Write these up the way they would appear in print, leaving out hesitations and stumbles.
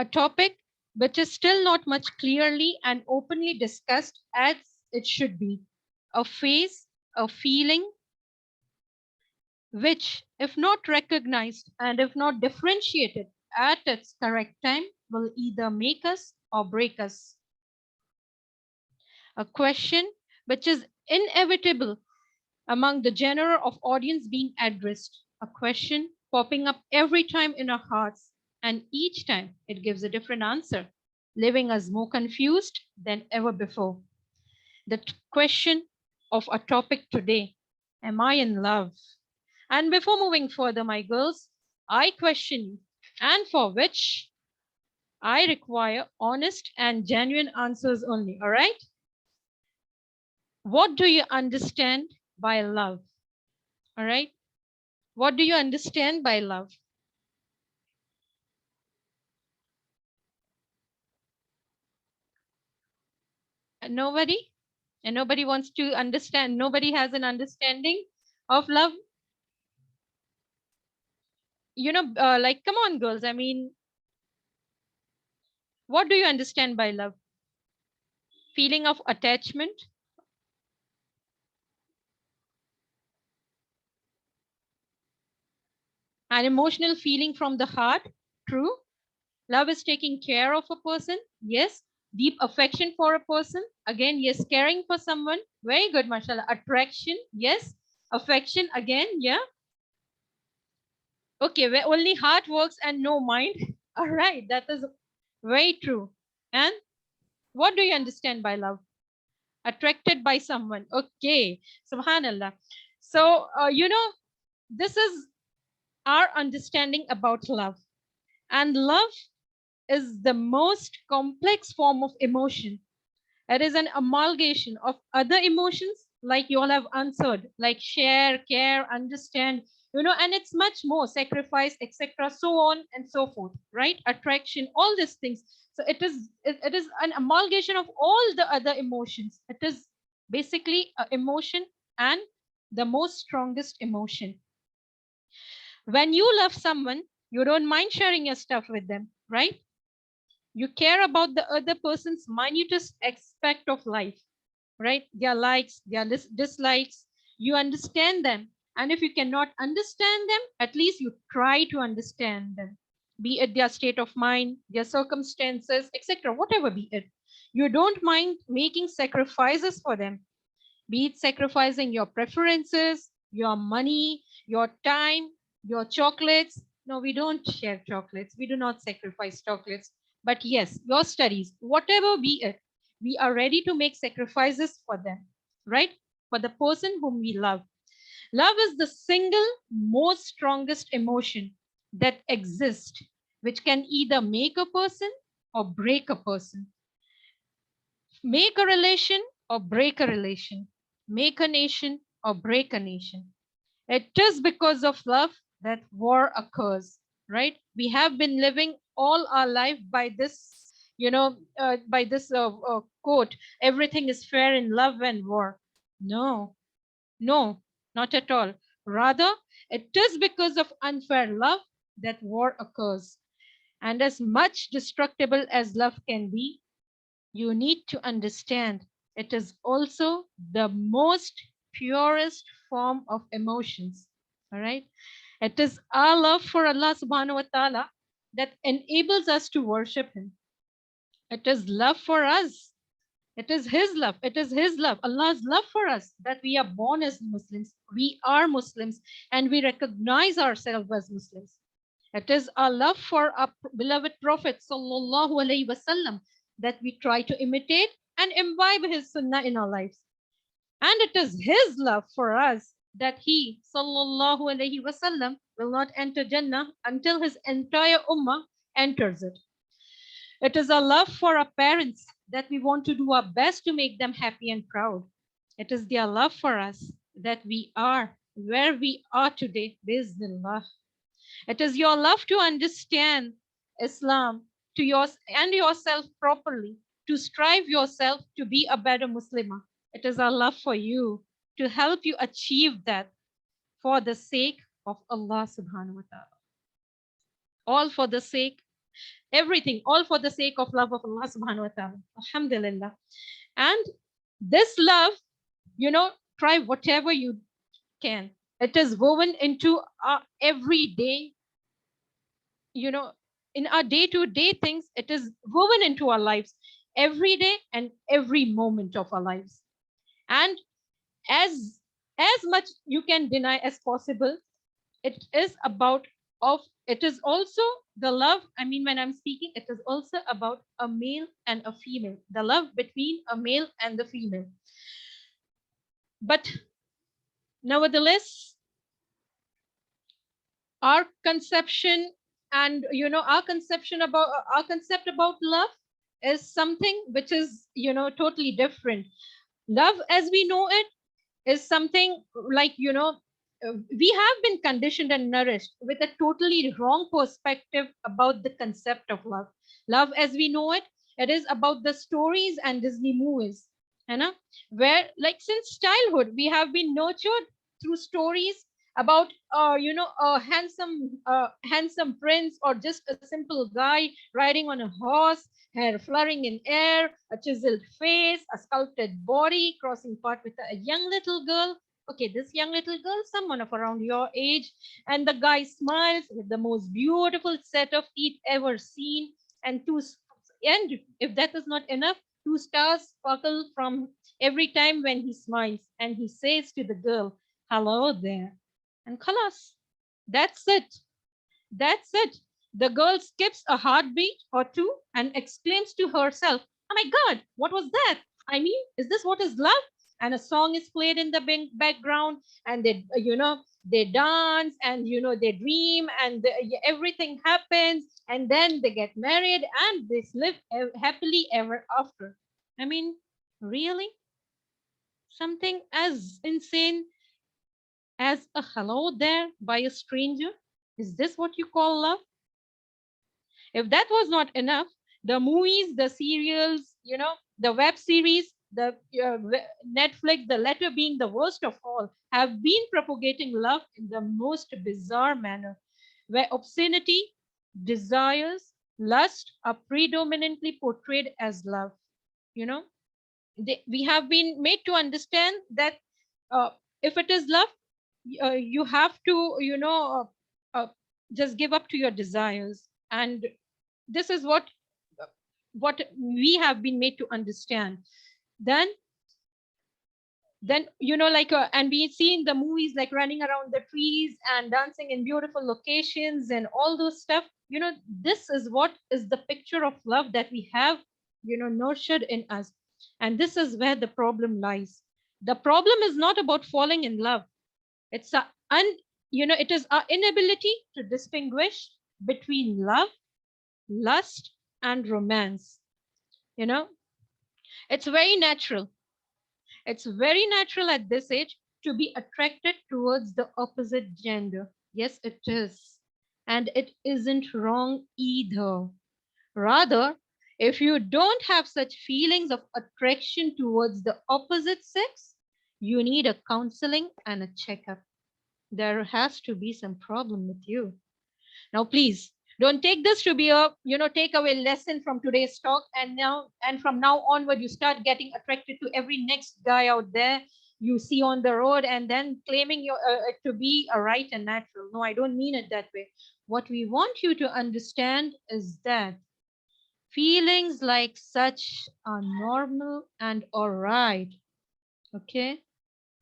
a topic which is still not much clearly and openly discussed as it should be. A phase, a feeling, which, if not recognized and if not differentiated at its correct time, will either make us or break us. A question which is inevitable among the genre of audience being addressed, a question popping up every time in our hearts, and each time it gives a different answer, leaving us more confused than ever before. The question of our topic today: am I in love? And before moving further, my girls, I question you, and for which I require honest and genuine answers only, all right? What do you understand by love? All right? What do you understand by love? Nobody? And nobody wants to understand. Nobody has an understanding of love. Like, come on, girls. I mean, what do you understand by love? Feeling of attachment, an emotional feeling from the heart. True. Love is taking care of a person. Yes. Deep affection for a person. Again, yes. Caring for someone. Very good, mashallah. Attraction. Yes. Affection. Again, yeah. Okay, where only heart works and no mind. All right, that is very true. And what do you understand by love? Attracted by someone. Okay, subhanallah. So, this is our understanding about love. And love is the most complex form of emotion. It is an amalgamation of other emotions, like you all have answered, like share, care, understand, and it's much more sacrifice, etc., so on and so forth, right? Attraction, all these things. So it is an amalgamation of all the other emotions. It is basically an emotion, and the most strongest emotion. When you love someone, you don't mind sharing your stuff with them, right? You care about the other person's minutest aspect of life, right? Their likes, their dislikes. You understand them. And if you cannot understand them, at least you try to understand them, be it their state of mind, their circumstances, etc., whatever be it. You don't mind making sacrifices for them, be it sacrificing your preferences, your money, your time, your chocolates. No, we don't share chocolates. We do not sacrifice chocolates. But yes, your studies, whatever be it, we are ready to make sacrifices for them, right? For the person whom we love. Love is the single most strongest emotion that exists, which can either make a person or break a person, make a relation or break a relation, make a nation or break a nation. It is because of love that war occurs, right? We have been living all our life by this, quote, everything is fair in love and war. No, no, not at all. Rather, it is because of unfair love that war occurs. And as much destructible as love can be, you need to understand it is also the most purest form of emotions. All right. It is our love for Allah subhanahu wa ta'ala that enables us to worship Him. It is love for us. It is His love. It is His love, Allah's love for us, that we are born as Muslims. We are Muslims and we recognize ourselves as Muslims. It is our love for our beloved Prophet sallallahu alaihi wasallam that we try to imitate and imbibe his sunnah in our lives. And it is his love for us that he sallallahu alaihi wasallam will not enter Jannah until his entire ummah enters it. It is our love for our parents that we want to do our best to make them happy and proud. It is their love for us that we are where we are today, Bismillah. It is your love to understand Islam to yours and yourself properly, to strive yourself to be a better Muslimah. It is our love for you to help you achieve that for the sake of Allah subhanahu wa ta'ala. All for the sake everything, all for the sake of love of Allah subhanahu wa ta'ala. Alhamdulillah. And this love, try whatever you can. It is woven into our everyday, you know, in our day-to-day things. It is woven into our lives every day and every moment of our lives. And as much you can deny as possible, it is about of it is also the love. I mean, when I'm speaking, it is also about a male and a female, the love between a male and the female. But nevertheless, our conception and our concept about love is something which is totally different. Love as we know it is something like, we have been conditioned and nourished with a totally wrong perspective about the concept of love. Love as we know it, it is about the stories and Disney movies, you know, where like since childhood we have been nurtured through stories about a handsome prince, or just a simple guy riding on a horse, hair fluttering in air, a chiseled face, a sculpted body, crossing path with a young little girl. Okay, this young little girl, someone of around your age, and the guy smiles with the most beautiful set of teeth ever seen, and and if that is not enough, two stars sparkle from every time when he smiles, and he says to the girl, "Hello there," and khalas, that's it. That's it. The girl skips a heartbeat or two and exclaims to herself, "Oh my God, what was that? I mean, is this what is love?" And a song is played in the background, and they dance, and they dream, and everything happens, and then they get married and they live happily ever after. I mean, really? Something as insane as a hello there by a stranger? Is this what you call love? If that was not enough, the movies, the serials, the web series, the Netflix, the latter being the worst of all, have been propagating love in the most bizarre manner, where obscenity, desires, lust are predominantly portrayed as love. You know, we have been made to understand that uh, if it is love, you have to, just give up to your desires. And this is what we have been made to understand. Then then, and we see in the movies like running around the trees and dancing in beautiful locations and all those stuff. This is what is the picture of love that we have nurtured in us. And this is where the problem lies. The problem is not about falling in love. It's a it is our inability to distinguish between love, lust, and romance. you know it's very natural. It's very natural at this age to be attracted towards the opposite gender. Yes, it is. And it isn't wrong either. Rather, if you don't have such feelings of attraction towards the opposite sex, you need a counseling and a checkup. There has to be some problem with you. Now, please don't take this to be a takeaway lesson from today's talk. And from now onward, you start getting attracted to every next guy out there you see on the road, and then claiming it to be a right and natural. No, I don't mean it that way. What we want you to understand is that feelings like such are normal and all right. Okay,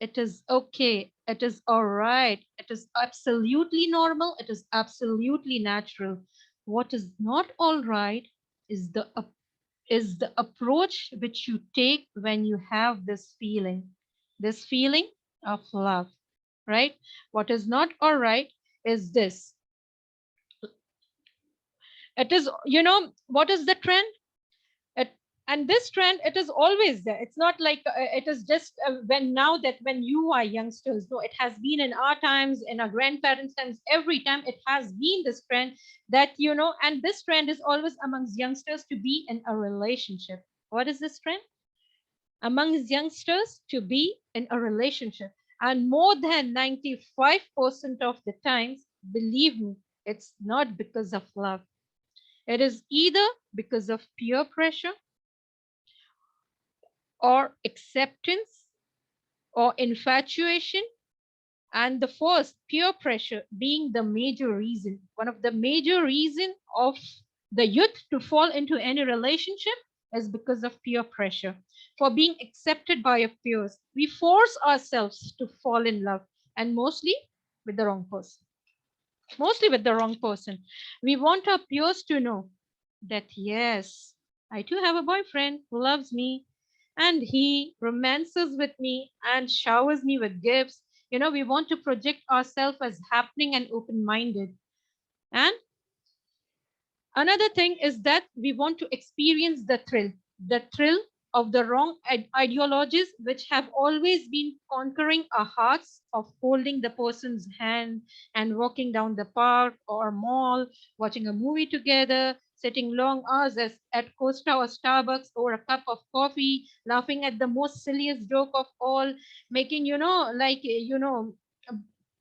it is okay. It is all right. It is absolutely normal. It is absolutely natural. What is not all right is the approach which you take when you have this feeling of love, right? What is not all right is this. It is, what is the trend? it, and this trend, it is always there. It's not like it is just when you are youngsters. No, it has been in our times, in our grandparents times. Every time it has been this trend that and this trend is always amongst youngsters to be in a relationship. What is this trend? Amongst youngsters to be in a relationship. And more than 95% of the times, believe me, it's not because of love. It is either because of peer pressure or acceptance or infatuation, and the first, peer pressure, being the major reason, one of the major reason of the youth to fall into any relationship is because of peer pressure, for being accepted by our peers. We force ourselves to fall in love, and mostly with the wrong person. Mostly with the wrong person. We want our peers to know that yes, I too have a boyfriend who loves me, and he romances with me and showers me with gifts. We want to project ourselves as happening and open minded. And another thing is that we want to experience the thrill of the wrong ideologies which have always been conquering our hearts, of holding the person's hand and walking down the park or mall, watching a movie together, sitting long hours at Costa or Starbucks over a cup of coffee, laughing at the most silliest joke of all, making,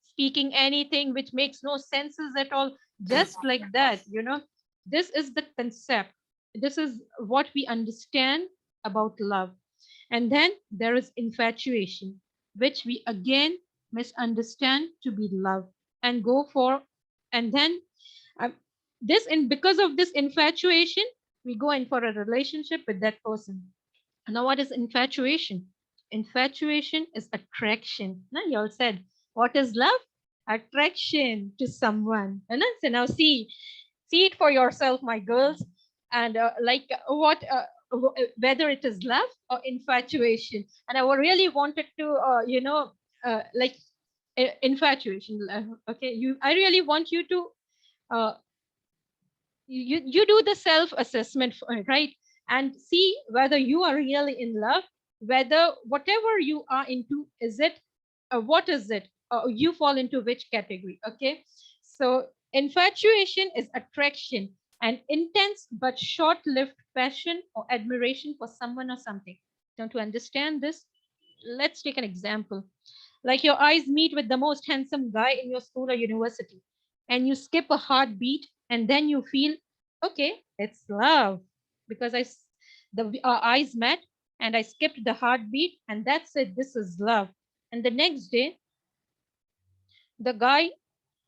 speaking anything which makes no senses at all, just like that. This is the concept. This is what we understand about love. And then there is infatuation, which we again misunderstand to be love and go for. And then um, this, and because of this infatuation, we go in for a relationship with that person. Now, what is infatuation? Infatuation is attraction. Now, you all said, what is love? Attraction to someone. And so now see it for yourself, my girls, and whether it is love or infatuation. And I would really wanted to, like infatuation. Okay, I really want you to uh, you do the self assessment, right, and see whether you are really in love, whether whatever you are into, is it what is it, you fall into which category. Okay, so infatuation is attraction, an intense but short lived passion or admiration for someone or something. Don't you understand this? Let's take an example. Like your eyes meet with the most handsome guy in your school or university, and you skip a heartbeat, and then you feel, okay, it's love, because our eyes met, and I skipped the heartbeat, and that's it. This is love. And the next day, the guy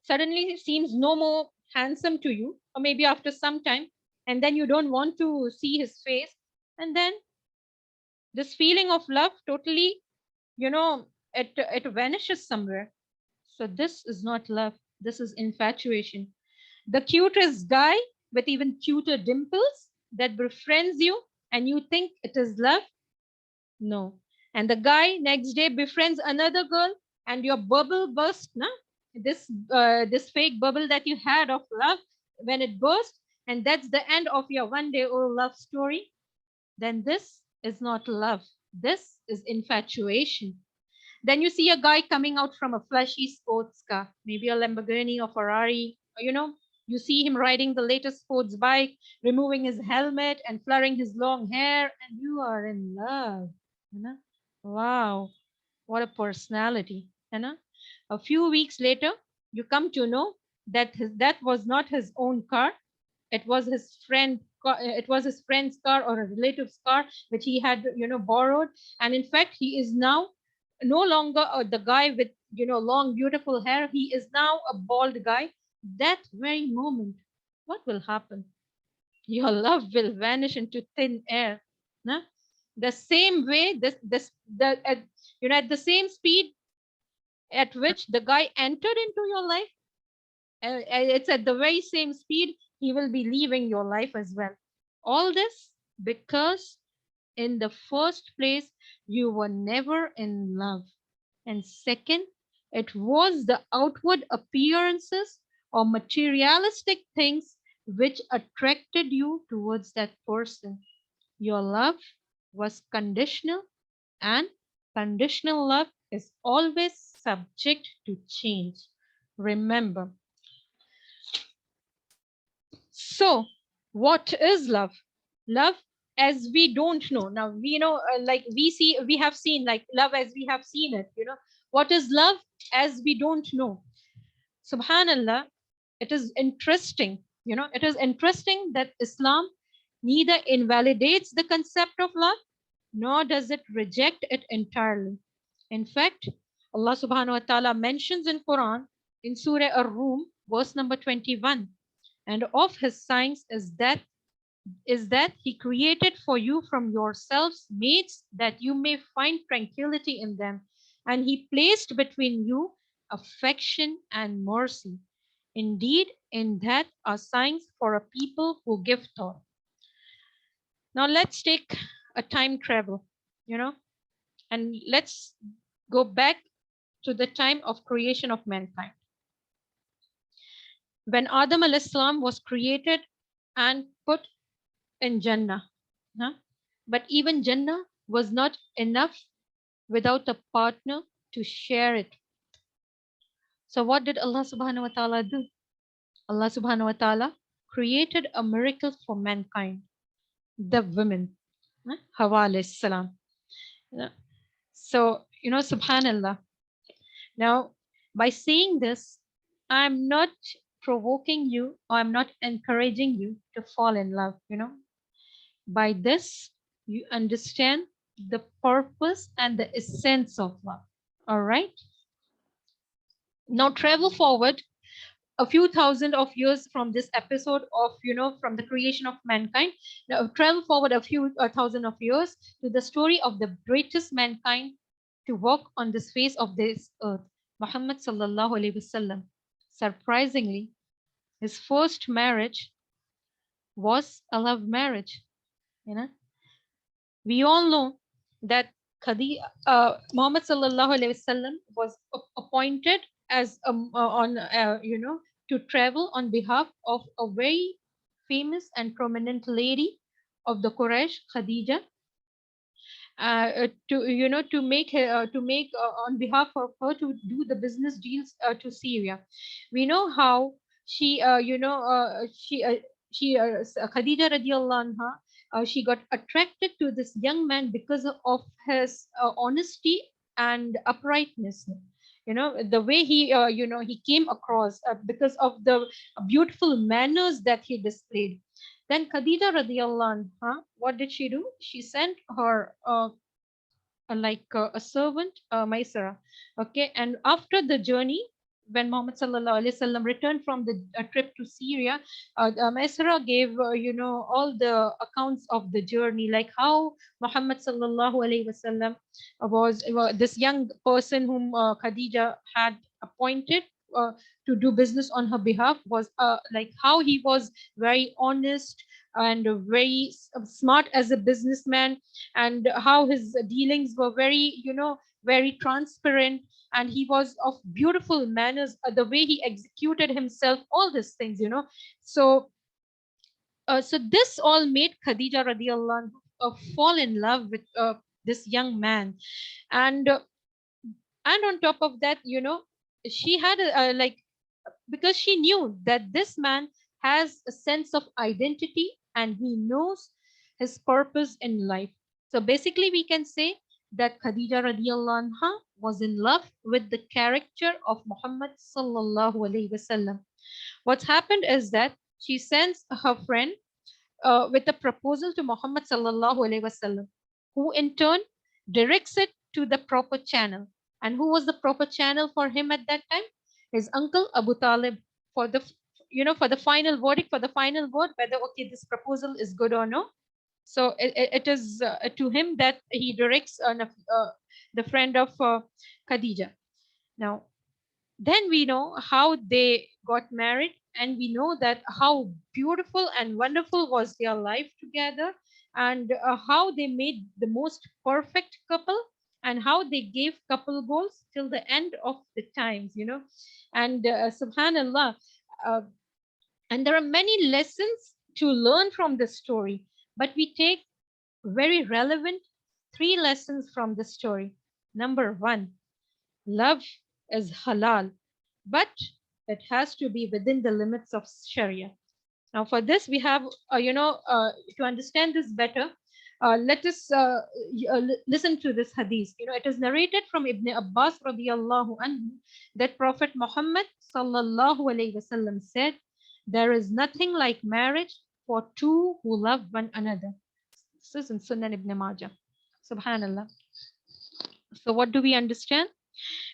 suddenly seems no more handsome to you, or maybe after some time, and then you don't want to see his face, and then this feeling of love totally, you know, it vanishes somewhere. So this is not love. This is infatuation. The cutest guy with even cuter dimples that befriends you, and you think it is love. No. And the guy next day befriends another girl, and your bubble burst. Na? This fake bubble that you had of love, when it burst, and that's the end of your one day old love story. Then this is not love. This is infatuation. Then you see a guy coming out from a flashy sports car, maybe a Lamborghini or Ferrari. You see him riding the latest sports bike, removing his helmet and flaring his long hair, and you are in love. You know? Wow, what a personality. A few weeks later, you come to know that that was not his own car. It was his friend's car or a relative's car, which he had borrowed. And in fact, he is now no longer the guy with long beautiful hair. He is now a bald guy. That very moment, what will happen? Your love will vanish into thin air. Nah? The same way, this the at, at the same speed at which the guy entered into your life, it's at the very same speed he will be leaving your life as well. All this because in the first place you were never in love, and second, it was the outward appearances or materialistic things which attracted you towards that person. Your love was conditional, and conditional love is always subject to change. Remember. So, what is love? Love as we don't know. Now, we know, like we have seen, like love as we have seen it. What is love as we don't know? Subhanallah, it is interesting It is interesting that Islam neither invalidates the concept of love nor does it reject it entirely. In fact, Allah subhanahu wa ta'ala mentions in Quran in Surah Ar-Rum, verse number 21, and of his signs is that he created for you from yourselves mates that you may find tranquility in them, and he placed between you affection and mercy. Indeed, in that are signs for a people who give thought. Now let's take a time travel, you know, and let's go back to the time of creation of mankind. When Adam alayhis salam was created and put in Jannah. Huh? But even Jannah was not enough without a partner to share it. So what did Allah subhanahu wa ta'ala do? Allah subhanahu wa ta'ala created a miracle for mankind, the women. Hawa alayhis salam. Yeah. So, subhanallah. Now, by saying this, I'm not provoking you or I'm not encouraging you to fall in love. By this, you understand the purpose and the essence of love. All right. Now travel forward a few thousand of years from this episode of, from the creation of mankind. Now travel forward a few thousand of years to the story of the greatest mankind to walk on this face of this earth, Muhammad sallallahu alaihi wasallam. Surprisingly, his first marriage was a love marriage. You know, we all know that Muhammad sallallahu alaihi wasallam was appointed as on to travel on behalf of a very famous and prominent lady of the Quraysh, Khadija, to make on behalf of her to do the business deals to Syria. We know how she Khadija radiallahu anha, she got attracted to this young man because of his honesty and uprightness. The way he came across, because of the beautiful manners that he displayed. Then Khadija radiallahu anha, what did she do? She sent her a servant, Maisara. Okay, and after the journey, when Muhammad sallallahu alaihi wasallam returned from the trip to Syria, Maisara gave all the accounts of the journey, like how Muhammad sallallahu alaihi wasallam was this young person whom Khadija had appointed to do business on her behalf, was like how he was very honest and very smart as a businessman, and how his dealings were very transparent, and he was of beautiful manners, the way he executed himself, all these things. So this all made Khadija radiallahu anha fall in love with this young man. And uh, and on top of that, she had because she knew that this man has a sense of identity and he knows his purpose in life. So basically, we can say that Khadija radiallahu anha was in love with the character of Muhammad sallallahu alaihi wasallam. What happened is that she sends her friend with a proposal to Muhammad sallallahu alaihi wasallam, who in turn directs it to the proper channel. And who was the proper channel for him at that time? His uncle Abu Talib, for the for the final verdict, for the final word, whether okay this proposal is good or no. So it is to him that he directs the friend of Khadija. Now then we know how they got married, and we know that how beautiful and wonderful was their life together, and how they made the most perfect couple, and how they gave couple goals till the end of the times. And subhanallah, uh, and there are many lessons to learn from this story, but we take very relevant three lessons from the story. Number one, love is halal, but it has to be within the limits of Sharia. Now, for this, we have, to understand this better, let us listen to this hadith. It is narrated from Ibn Abbas radiallahu anhu that Prophet Muhammad sallallahu alaihi wasallam said, There is nothing like marriage for two who love one another. This is in Sunan Ibn Majah. Subhanallah. So, what do we understand?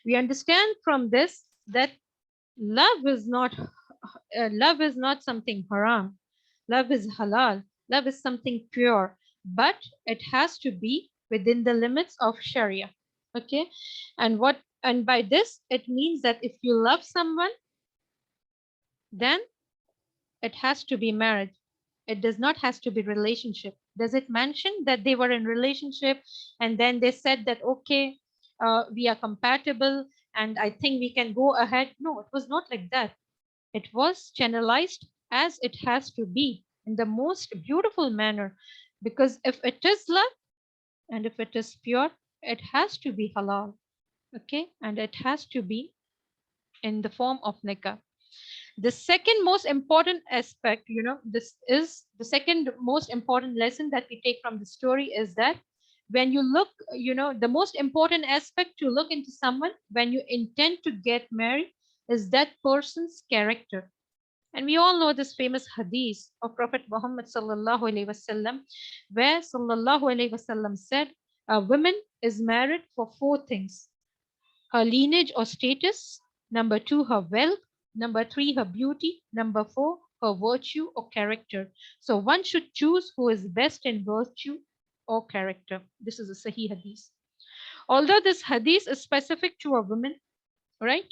We understand from this that love is not love is not something haram. Love is halal. Love is something pure, but it has to be within the limits of Sharia. Okay, and by this it means that if you love someone, then it has to be marriage. It does not has to be relationship. Does it mention that they were in relationship and then they said that okay, we are compatible and I think we can go ahead? No, it was not like that. It was channelized as it has to be in the most beautiful manner, because if it is love and if it is pure, it has to be halal. Okay, and it has to be in the form of nikah. The second most important aspect, this is the second most important lesson that we take from the story, is that when you look, the most important aspect to look into someone when you intend to get married is that person's character. And we all know this famous hadith of Prophet Muhammad sallallahu alaihi wasallam, where sallallahu alaihi wasallam said, a woman is married for four things: her lineage or status, number two, her wealth, number three, her beauty, number four, her virtue or character. So one should choose who is best in virtue or character. This is a Sahih hadith. Although this hadith is specific to a woman, right?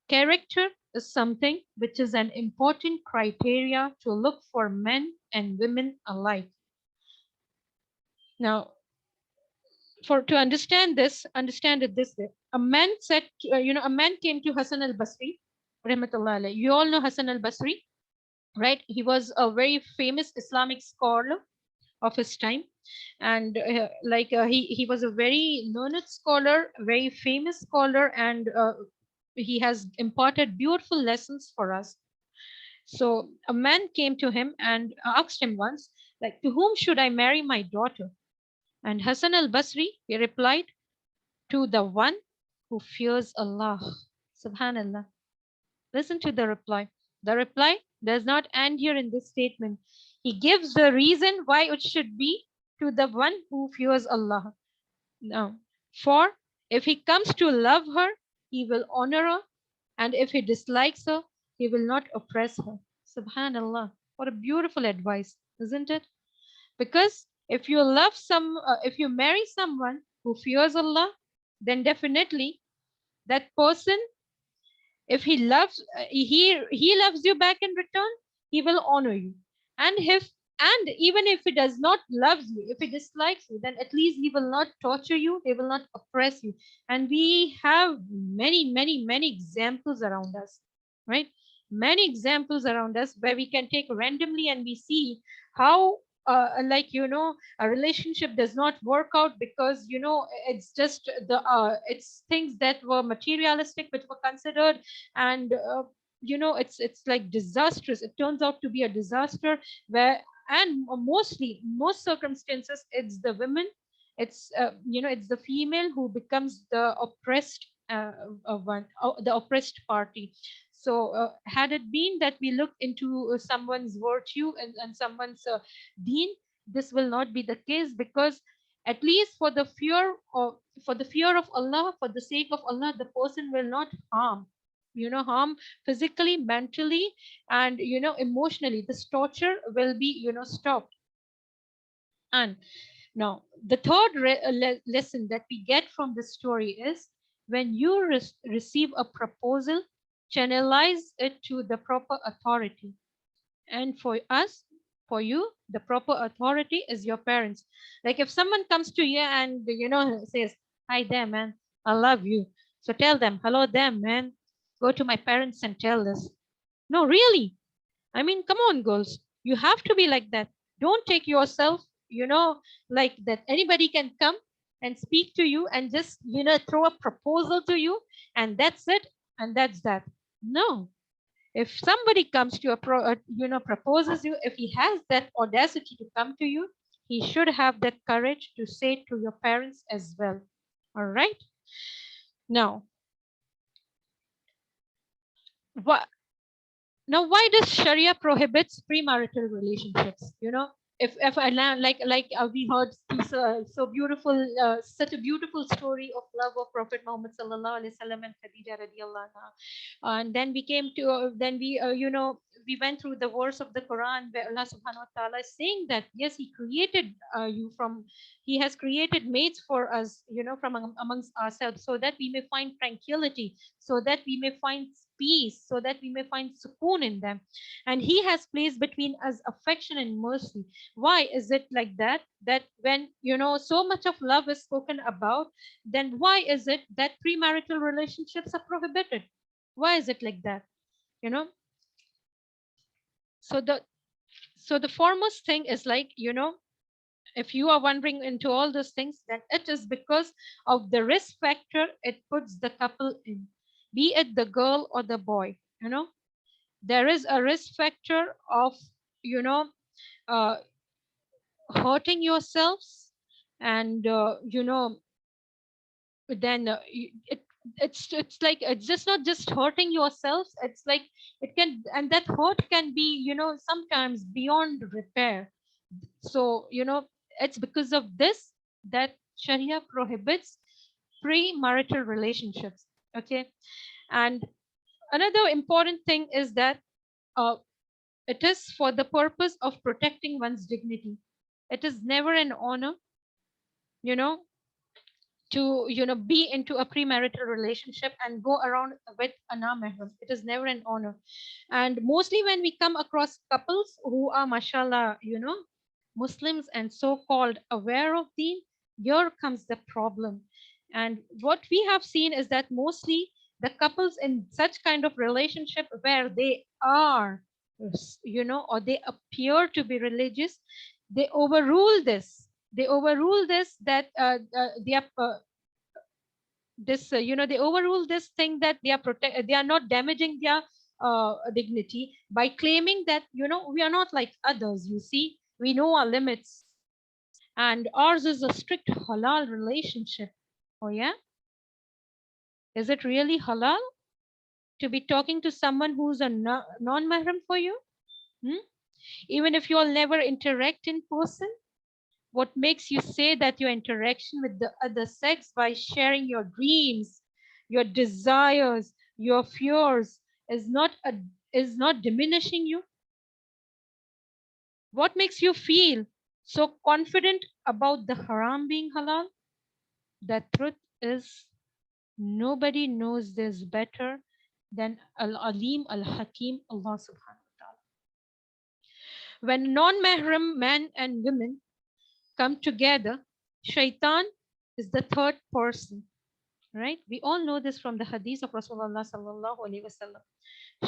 Character is something which is an important criteria to look for men and women alike. Now, for to understand it this way. A man said, a man came to Hassan al-Basri, rahmatullah alayhi. You all know Hassan al-Basri, right? He was a very famous Islamic scholar of his time, and he was a very learned scholar, very famous scholar, and he has imparted beautiful lessons for us. So a man came to him and asked him once, like, to whom should I marry my daughter? And Hassan al-Basri, he replied, to the one who fears Allah. Subhanallah. Listen to the reply. The reply does not end here in this statement. He gives the reason why it should be to the one who fears Allah. Now, for if he comes to love her, he will honor her, and if he dislikes her, he will not oppress her. Subhanallah. What a beautiful advice, isn't it? Because if you marry someone who fears Allah, then definitely that person, if he loves you back in return, he will honor you. And if and even if he does not love you, if he dislikes you, then at least he will not torture you, he will not oppress you. And we have many examples around us, right? Many examples around us where we can take randomly and we see how a relationship does not work out because it's just it's things that were materialistic which were considered, and it's like disastrous. It turns out to be a disaster where, and mostly most circumstances, it's the women, it's the female who becomes the oppressed the oppressed party. So had it been that we looked into someone's virtue and someone's deen, this will not be the case, because at least for the fear of Allah, for the sake of Allah, the person will not harm physically, mentally, and emotionally. This torture will be stopped. And now the third lesson that we get from this story is, when you receive a proposal, channelize it to the proper authority. And for us, for you, the proper authority is your parents. Like if someone comes to you and says, hi there man, I love you, so tell them, hello there man, go to my parents and tell this. No, really, I mean, come on, girls. You have to be like that. Don't take yourself, like that anybody can come and speak to you and just, throw a proposal to you, and that's it, and that's that. No. If somebody comes to proposes you, if he has that audacity to come to you, he should have that courage to say it to your parents as well. All right. Now, what Now, why does Sharia prohibits premarital relationships? If I we heard so beautiful, such a beautiful story of love of Prophet Muhammad sallallahu alaihi wasallam and Khadija radiallahu anha, and then we came to then we went through the verse of the Quran where Allah subhanahu wa taala is saying that yes, He created you from He has created mates for us, from amongst ourselves, so that we may find tranquility, so that we may find peace, so that we may find sukoon in them. And He has placed between us affection and mercy. Why is it like that? That when, so much of love is spoken about, then why is it that premarital relationships are prohibited? Why is it like that? You know, so the foremost thing is like, if you are wondering into all those things, then it is because of the risk factor it puts the couple in, be it the girl or the boy. There is a risk factor of, you know uh, hurting yourselves, and then it's like it's just not just hurting yourselves, it's like it can, and that hurt can be, sometimes beyond repair. So, it's because of this that Sharia prohibits pre-marital relationships. Okay. And another important thing is that uh, it is for the purpose of protecting one's dignity. It is never an honor, you know to be into a premarital relationship and go around with a mahram. It is never an honor. And mostly when we come across couples who are, mashallah, Muslims and so called aware of deen, here comes the problem. And what we have seen is that mostly the couples in such kind of relationship where they are, or they appear to be religious, they overrule this. They overrule this, that they are this they overrule this thing, that they are not damaging their dignity by claiming that, we are not like others. You see, we know our limits, and ours is a strict halal relationship. Oh yeah, is it really halal to be talking to someone who's a non-mahram for you? Hmm? Even if you all never interact in person, what makes you say that your interaction with the other sex by sharing your dreams, your desires, your fears is not diminishing you? What makes you feel so confident about the haram being halal? The truth is, nobody knows this better than Al Alim Al Hakim, Allah subhanahu wa ta'ala. When non mahram men and women come together, shaitan is the third person. Right? We all know this from the hadith of Rasulullah sallallahu alaihi wasallam.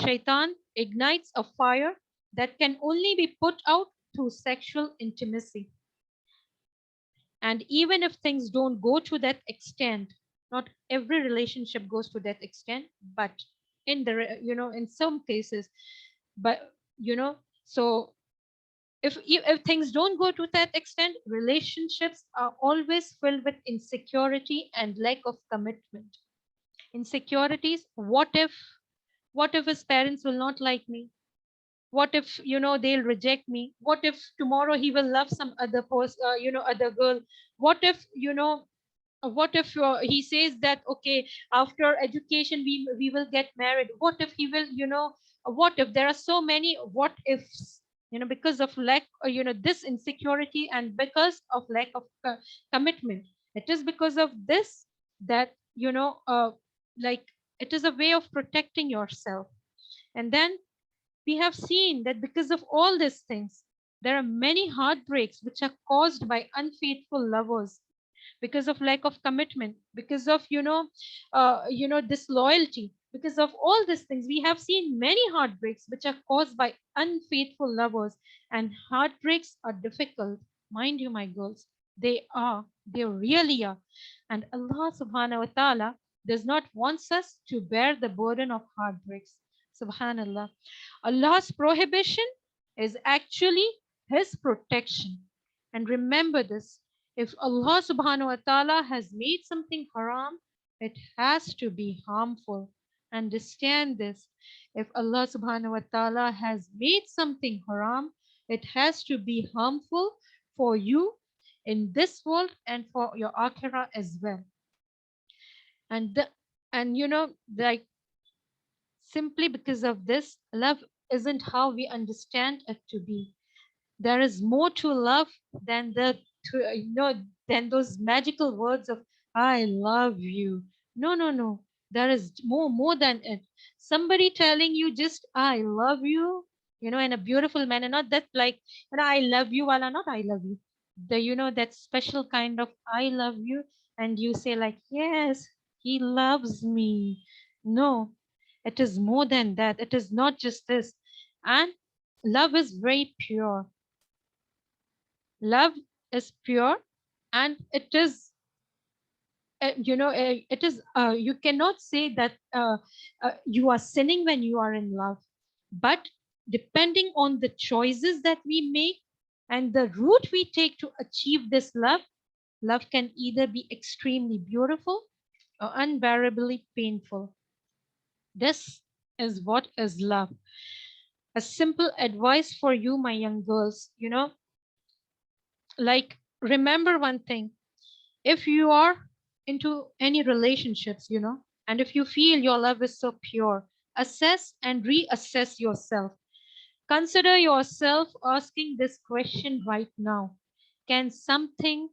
Shaitan ignites a fire that can only be put out through sexual intimacy. And even if things don't go to that extent, not every relationship goes to that extent, but in some cases, but so if things don't go to that extent, relationships are always filled with insecurity and lack of commitment. Insecurities. What if his parents will not like me? What if, they'll reject me? What if tomorrow he will love some other person, other girl? What if, he says that, okay, after education we will get married? What if he will, what if there are so many what ifs, because of lack, this insecurity, and because of lack of commitment. It is because of this that, like, it is a way of protecting yourself. And then we have seen that because of all these things, there are many heartbreaks which are caused by unfaithful lovers, because of lack of commitment, because of, disloyalty. Because of all these things, we have seen many heartbreaks which are caused by unfaithful lovers. And heartbreaks are difficult, mind you, my girls. They really are. And Allah subhanahu wa ta'ala does not want us to bear the burden of heartbreaks. Subhanallah. Allah's prohibition is actually His protection. And remember this, if Allah subhanahu wa ta'ala has made something haram, it has to be harmful. Understand this. If Allah subhanahu wa ta'ala has made something haram, it has to be harmful for you in this world and for your akhirah as well. And the, and like, simply because of this, love isn't how we understand it to be. There is more to love than than those magical words of I love you. No, no, no. There is more than it. Somebody telling you just I love you, in a beautiful manner, not that like, I love you, wala, not I love you. That special kind of I love you, and you say like, yes, he loves me. No, it is more than that. It is not just this. And love is very pure. Love is pure, and it is, it is, you cannot say that you are sinning when you are in love. But depending on the choices that we make and the route we take to achieve this love, love can either be extremely beautiful or unbearably painful. This is what is love. A simple advice for you, my young girls, like, remember one thing. If you are into any relationships, and if you feel your love is so pure, assess and reassess yourself. Consider yourself asking this question right now. Can something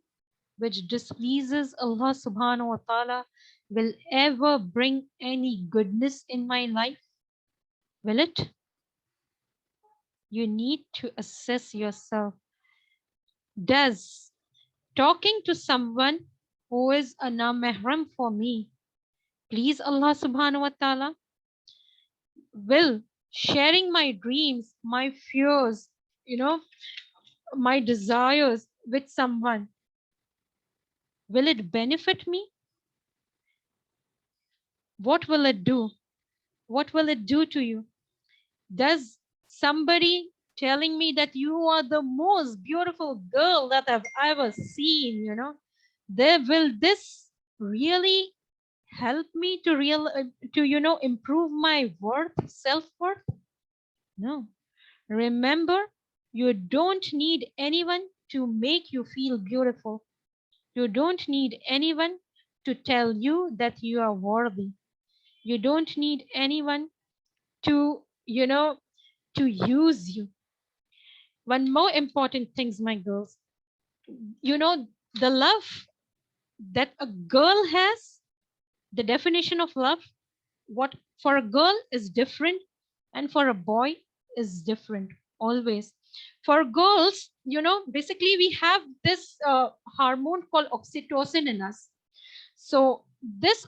which displeases Allah subhanahu wa ta'ala will ever bring any goodness in my life? Will it? You need to assess yourself. Does talking to someone who is a namehram for me please Allah subhanahu wa ta'ala? Will sharing my dreams, my fears, you know, my desires with someone, will it benefit me? What will it do? What will it do to you? Does somebody telling me that you are the most beautiful girl that I've ever seen, there will this really help me to improve my worth, self-worth? No. Remember, you don't need anyone to make you feel beautiful. You don't need anyone to tell you that you are worthy. You don't need anyone to, to use you. One more important thing, my girls, you know, the love that a girl has, the definition of love, what for a girl is different and for a boy is different always. For girls, basically we have this hormone called oxytocin in us. So this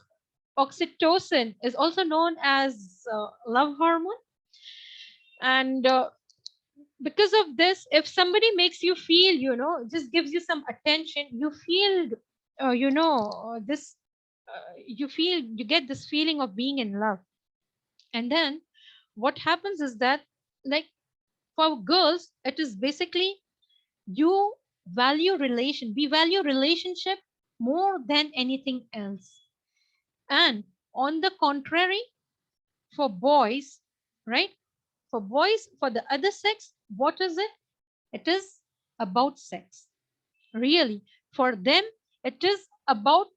oxytocin is also known as love hormone. And because of this, if somebody makes you feel, just gives you some attention, you feel, this, you get this feeling of being in love. And then what happens is that, like, for girls, it is basically you we value relationship more than anything else. And on the contrary, for boys, right? For boys, for the other sex, what is it? It is about sex. Really, for them, it is about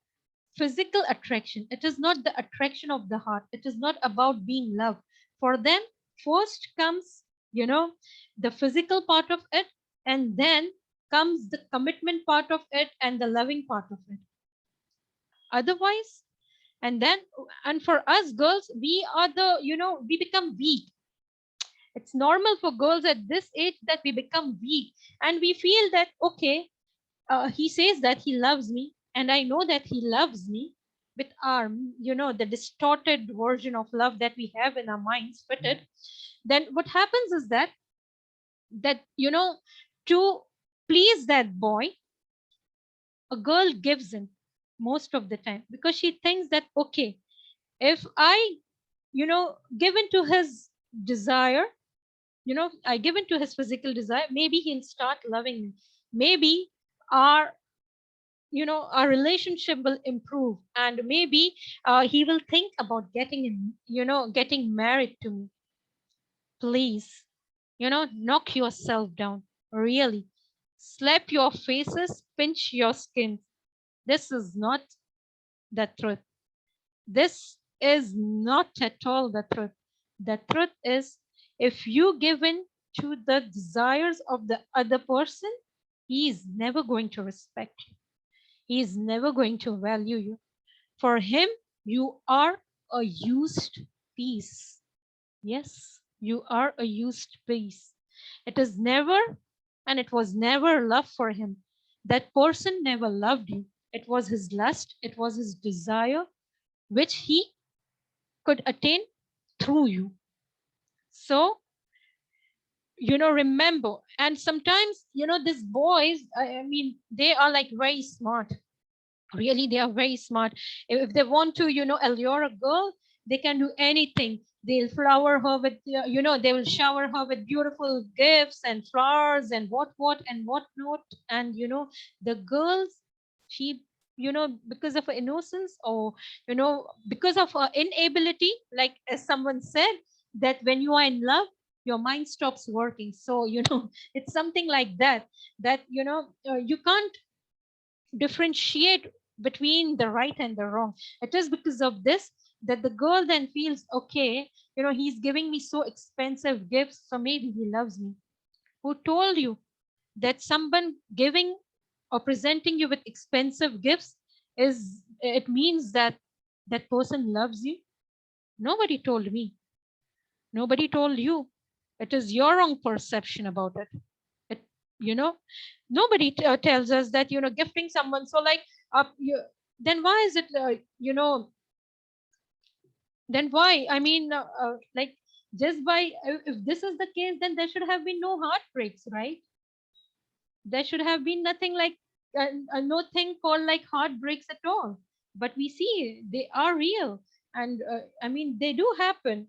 physical attraction. It is not the attraction of the heart. It is not about being loved. For them, first comes, the physical part of it, and then comes the commitment part of it and the loving part of it. Otherwise, and then, and for us girls, we are the, we become weak. It's normal for girls at this age that we become weak, and we feel that, okay, he says that he loves me, and I know that he loves me, with our, the distorted version of love that we have in our minds fitted. Then what happens is that to please that boy, a girl gives in most of the time, because she thinks that, okay, if I, give in to his desire, I give in to his physical desire, maybe he'll start loving me. Maybe our our relationship will improve, and maybe he will think about getting married to me. Please, knock yourself down. Really. Slap your faces, pinch your skin. This is not the truth. This is not at all the truth. The truth is, if you give in to the desires of the other person, he is never going to respect you. He is never going to value you. For him, you are a used piece. Yes, you are a used piece. It is never, and it was never love for him. That person never loved you. It was his lust, it was his desire, which he could attain through you. So, remember, and sometimes, these boys, I mean, they are like very smart. Really, they are very smart. If they want to allure a girl, they can do anything. They'll flower her with they will shower her with beautiful gifts and flowers and what and what not. And the girls, she, because of her innocence, or because of her inability, like as someone said, that when you are in love, your mind stops working. So it's something like that, that you can't differentiate between the right and the wrong. It is because of this that the girl then feels, okay, he's giving me so expensive gifts, so maybe he loves me. Who told you that someone giving or presenting you with expensive gifts is it means that that person loves you? Nobody told me. Nobody told you. It is your wrong perception about it. It, you know, nobody tells us that gifting someone. So like, then why is it? Then why? I mean, like just by if this is the case, then there should have been no heartbreaks, right? There should have been nothing like no thing called like heartbreaks at all. But we see they are real, and I mean they do happen.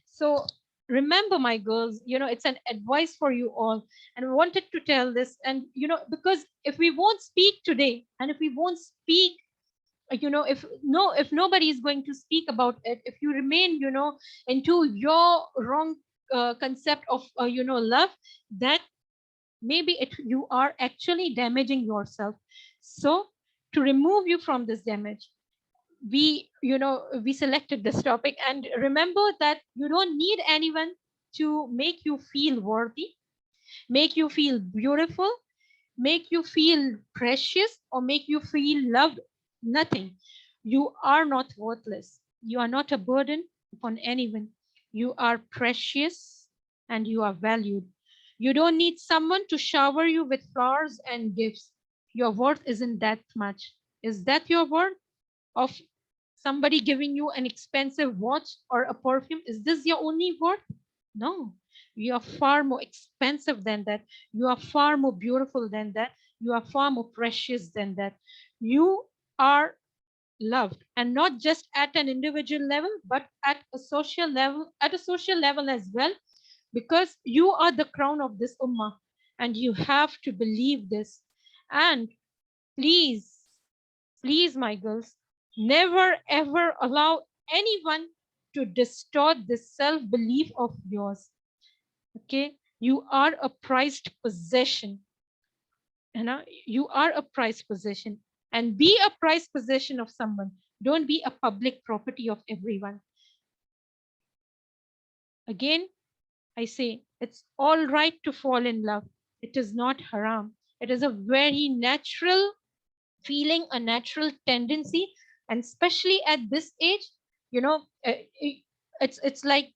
So remember, my girls, it's an advice for you all, and I wanted to tell this. And because if we won't speak today, and if we won't speak, if nobody is going to speak about it, if you remain into your wrong concept of love, that maybe you are actually damaging yourself. So to remove you from this damage, we selected this topic. And remember that you don't need anyone to make you feel worthy, make you feel beautiful, make you feel precious, or make you feel loved. Nothing. You are not worthless. You are not a burden upon anyone. You are precious, and you are valued. You don't need someone to shower you with flowers and gifts. Your worth isn't that much. Is that your worth? Of somebody giving you an expensive watch or a perfume? Is this your only worth? No. You are far more expensive than that. You are far more beautiful than that. You are far more precious than that. You are loved, and not just at an individual level, but at a social level as well, because you are the crown of this ummah, and you have to believe this. And please, please, my girls, never ever allow anyone to distort this self belief of yours. Okay, you are a prized possession. You are a prized possession, and be a prized possession of someone. Don't be a public property of everyone. Again, I say it's all right to fall in love. It is not haram. It is a very natural feeling, a natural tendency. And especially at this age, it's like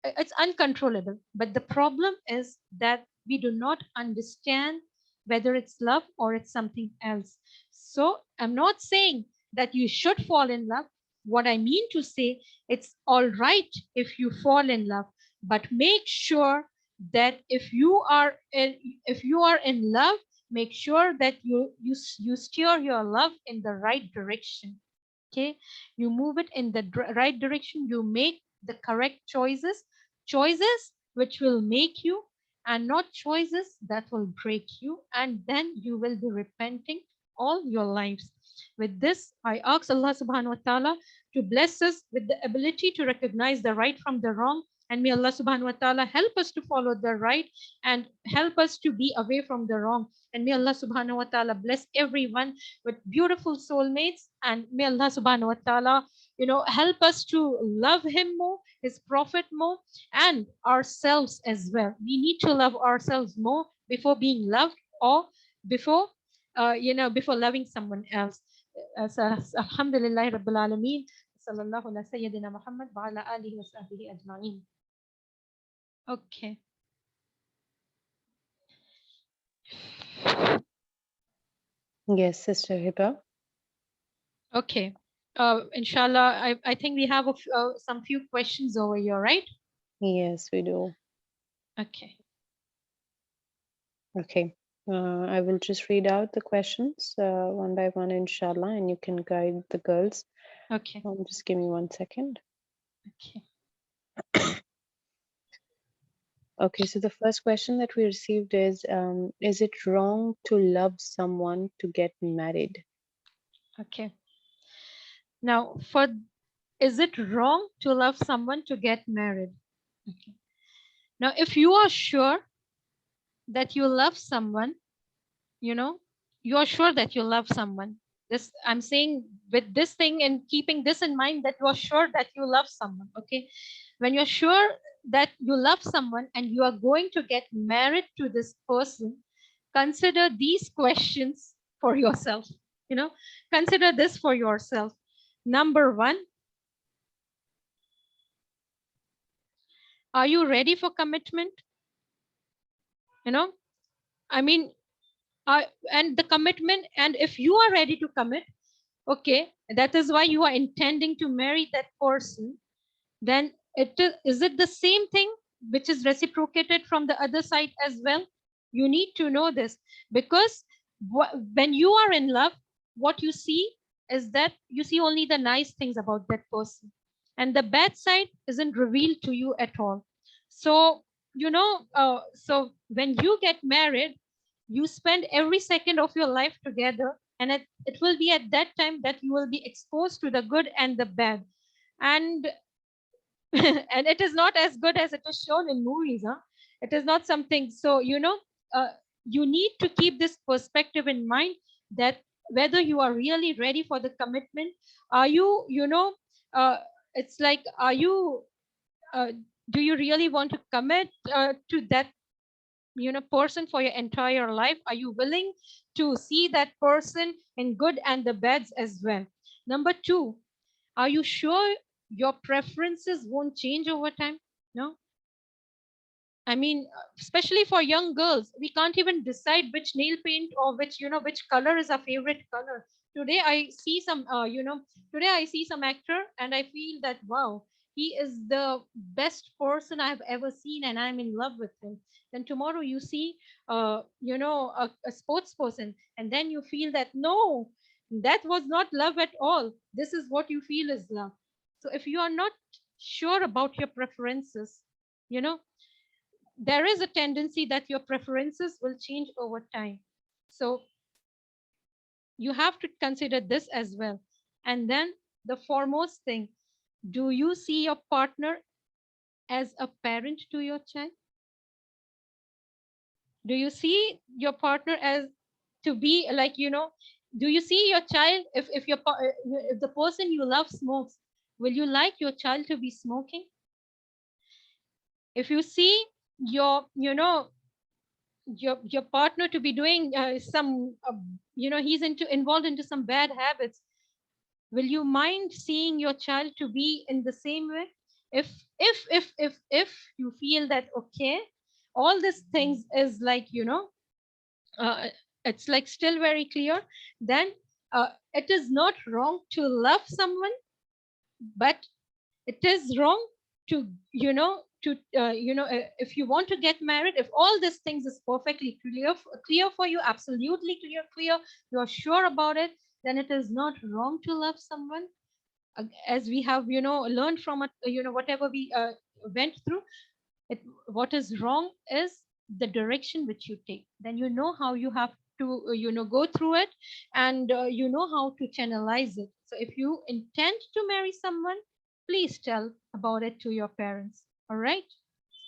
it's uncontrollable. But the problem is that we do not understand whether it's love or it's something else. So I'm not saying that you should fall in love. What I mean to say, it's all right if you fall in love, but make sure that if you are in love, make sure that you steer your love in the right direction. Okay, you move it in the right direction. You make the correct choices which will make you, and not choices that will break you, and then you will be repenting all your lives. With this, I ask Allah subhanahu wa ta'ala to bless us with the ability to recognize the right from the wrong. And may Allah subhanahu wa ta'ala help us to follow the right and help us to be away from the wrong. And may Allah subhanahu wa ta'ala bless everyone with beautiful soulmates. And may Allah subhanahu wa ta'ala, help us to love Him more, His Prophet more, and ourselves as well. We need to love ourselves more before being loved or before, before loving someone else. Alhamdulillah Rabbil Alameen. Sallallahu ala Sayyidina Muhammad wa ala alihi wa sahbihi ajma'in. Okay. Yes, Sister Hiba. Okay. Inshallah, I think we have some few questions over here, right? Yes, we do. Okay. Okay. I will just read out the questions one by one, inshallah, and you can guide the girls. Okay. Just give me 1 second. Okay. Okay, so the first question that we received is it wrong to love someone to get married? Okay. Now, is it wrong to love someone to get married? Okay. Now, if you are sure that you love someone, you are sure that you love someone. This I'm saying with this thing and keeping this in mind that you are sure that you love someone. Okay. When you're sure that you love someone and you are going to get married to this person, consider these questions for yourself. Consider this for yourself. Number one, are you ready for commitment? I mean, and the commitment, and if you are ready to commit, okay, that is why you are intending to marry that person, then is it the same thing which is reciprocated from the other side as well? You need to know this, because when you are in love, what you see is that you see only the nice things about that person, and the bad side isn't revealed to you at all. So so when you get married, you spend every second of your life together, and it will be at that time that you will be exposed to the good and the bad. And and it is not as good as it is shown in movies, huh? It is not something. So uh, you need to keep this perspective in mind, that whether you are really ready for the commitment, are you, uh, it's like, are you, uh, do you really want to commit to that person for your entire life? Are you willing to see that person in good and the bads as well? Number two, are you sure your preferences won't change over time? No. I mean, especially for young girls, we can't even decide which nail paint or which color is our favorite color. Today I see some, today I see some actor and I feel that, wow, he is the best person I've ever seen and I'm in love with him. Then tomorrow you see, a sports person, and then you feel that, no, that was not love at all. This is what you feel is love. So if you are not sure about your preferences, you know, there is a tendency that your preferences will change over time. So you have to consider this as well. And then the foremost thing, do you see your partner as a parent to your child? Do you see your partner as to be like, do you see your child, if the person you love smokes, will you like your child to be smoking? If you see your, your partner to be doing some he's involved into some bad habits, will you mind seeing your child to be in the same way? If you feel that, okay, all these things is like, uh, it's like still very clear, then it is not wrong to love someone, but it is wrong to, if you want to get married, if all these things is perfectly clear for you, absolutely clear, you are sure about it, then it is not wrong to love someone. As we have, learned from it, whatever we went through it, what is wrong is the direction which you take. Then you know how you have to go through it, and you know how to channelize it. So if you intend to marry someone, please tell about it to your parents. All right.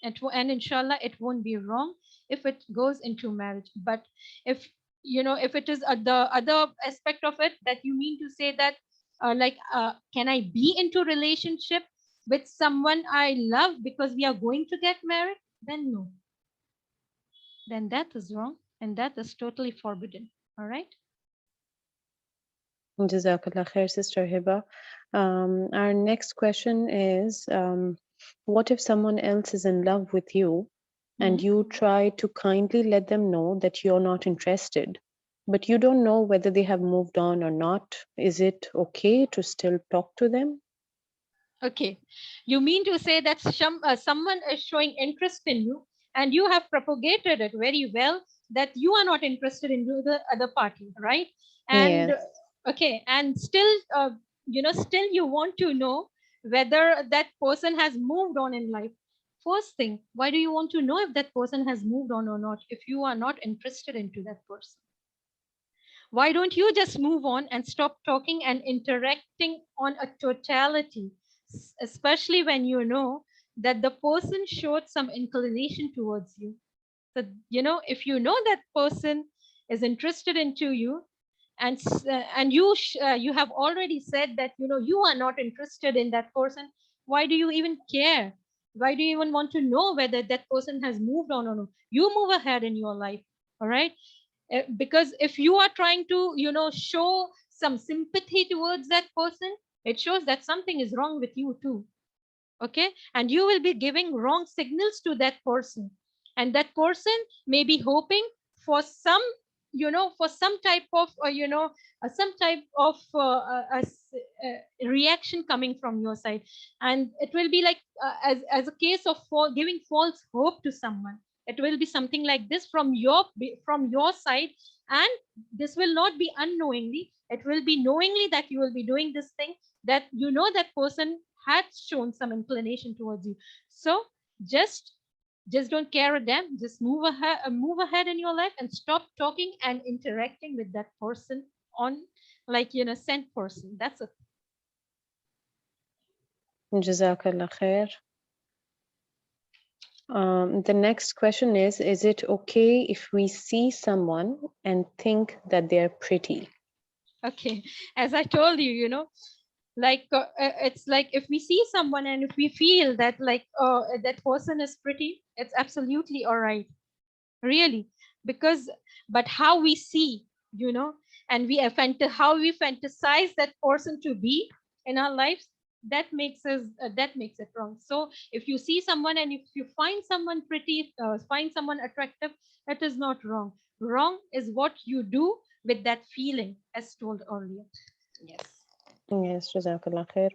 And inshallah it won't be wrong if it goes into marriage. But if if it is the other aspect of it, that you mean to say that can I be into relationship with someone I love because we are going to get married, then no, then that is wrong, and that is totally forbidden. All right. Jazakallah khair, Sister Hiba. Our next question is, what if someone else is in love with you and Mhm. you try to kindly let them know that you're not interested, but you don't know whether they have moved on or not? Is it okay to still talk to them? Okay. You mean to say that someone is showing interest in you, and you have propagated it very well that you are not interested in the other party, right? And Yes. okay, and still, still you want to know whether that person has moved on in life. First thing, why do you want to know if that person has moved on or not if you are not interested into that person? Why don't you just move on and stop talking and interacting on a totality, especially when you know that the person showed some inclination towards you? So, if you know that person is interested into you, and you have already said that you are not interested in that person, why do you even care? Why do you even want to know whether that person has moved on or not? You move ahead in your life. All right. Because if you are trying to show some sympathy towards that person, it shows that something is wrong with you too. Okay. And you will be giving wrong signals to that person, and that person may be hoping for some for some type of some type of reaction coming from your side. And it will be like as a case of giving false hope to someone. It will be something like this from your side. And this will not be unknowingly, it will be knowingly that you will be doing this thing, that that person had shown some inclination towards you. So just just don't care a damn. Just move ahead in your life and stop talking and interacting with that person on sent person. That's it. Jazakallah khair. The next question is it okay if we see someone and think that they're pretty? Okay. As I told you, it's like if we see someone and if we feel that that person is pretty, it's absolutely all right. Really. Because but how we see, you know and how we fantasize that person to be in our lives, that makes it wrong. So if you see someone and if you find someone pretty, find someone attractive, that is not wrong. Wrong is what you do with that feeling, as told earlier. Yes. Yes, Jazakallah khair.